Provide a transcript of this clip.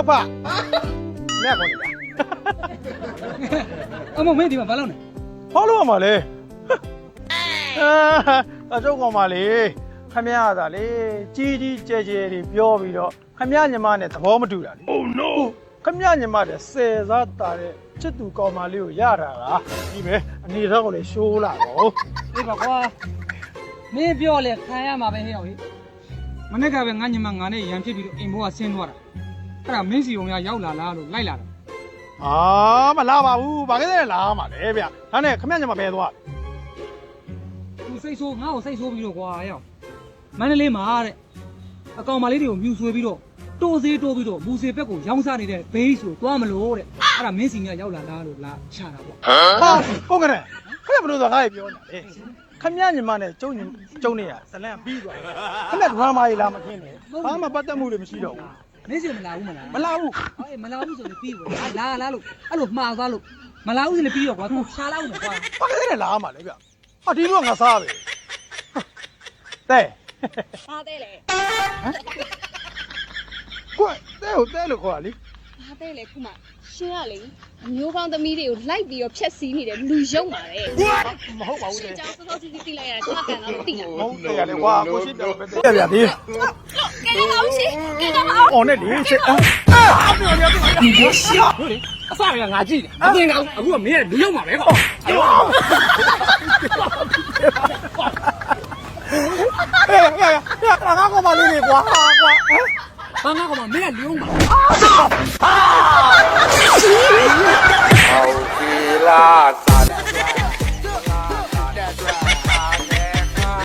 လောက်ပါမြတ်ကောနေလား အမမင်းဒီမှာဘာလုပ်နေ ဟောလို့ရမှာလေအကျုပ်ကောင်ပါလေခမရတာလေကြီးကြီးကျယ်ကျယ်တွေပြောပြီးတော့ခမရညီမနဲ့သဘောမတူတာလေ Oh no ခမရညီမတဲ့ဆယ်စားတာတဲ့ချစ်သူကောင်မလေးကိုရတာကဒီပဲအနေတော့ကိုလေရှိုးလာတော့ အေးပါကွာမင်းပြောလေခံရမှာပဲဟဲ့အောင်ဟိမနေ့ကပဲငါညီမငါနဲ့ရန်ဖြစ်ပြီးတော့အိမ်ဘောကဆင်းသွားတာအဲ့ဒါမင်းစီုံရောက်လာလားလို့လိုက်လာတာ အာမလာပါဘူးဘာလို့လဲလာမှာလဲဗျဒါနဲ့ခမရညီမပဲသွား သူစိတ်ဆိုးငါ့ကိုစိတ်ဆိုးပြီးတော့ကွာဟဲ့အောင်မန္တလေးမှာတဲ့အကောင်မလေးတွေကိုမြူဆွေးပြီးတော့တိုးစေးတိုးပြီးတော့မူစေဘက်ကိုရောင်းစားနေတဲ့ဘေးဆိုသွားမလို့တဲ့အဲ့ဒါမင်းစီရောက်လာလားလို့လာချတာပေါ့ ဟာဟုတ်ကဲ့ခမရဘလို့ဆိုငါ့ပြောနေတယ်ခမရညီမနဲ့ကျုံနေရဇလန်ပြီးသွားခမရဒရမာကြီးလာမခင်းနဲ့ဘာမှပတ်သက်မှုတွေမရှိတော့ဘူး မင်းစီမလာဘူးမလား မလာဘူး ဟေးမလာဘူးဆိုရင်ပြီးပြီလာလို့အဲ့လိုမှားသွားလို့မလာဘူးဆိုရင်ပြီးတော့ကွာသူရှားလောက်နေကွာ ဘာကလေးလာမှာလဲဗျဟာဒီတော့ငါစားပဲတဲ့ ဘာတဲ့လဲ ကွတဲ့ဟုတ်တဲ့လို့ခေါ်တာလေ ဘာတဲ့လဲခုမှရှင်းရလေအမျိုးကောင်းသမီးတွေကိုလိုက်ပြီးတော့ဖြက်စီးနေတဲ့လူယုံပါလေ မဟုတ်ပါဘူး ရှ တဲ့ င်းကြောင်စောစောစီးစီးတိလိုက်ရတာကျွန်မကန်တော့မသိတာ မဟုတ်တယ်ရတယ်ကွာကိုရှိတယ်ပဲတဲ့ဗျာဒီ ကဲတော့ရှင်ကဲတော့အောင် အော်နဲ့လေရှစ်အာပြောပြောပြော ဒီလိုရှာဟုတ်လေအစရငါကြည့်တယ်အပြင်ကအခုကမင်းကလူရောက်မှာပဲကွာ ဟဲ့ငါကောင်မလေးတွေကွာကွာ ဘာငါကမှမင်းကလူရောက်မှာ 好极啦，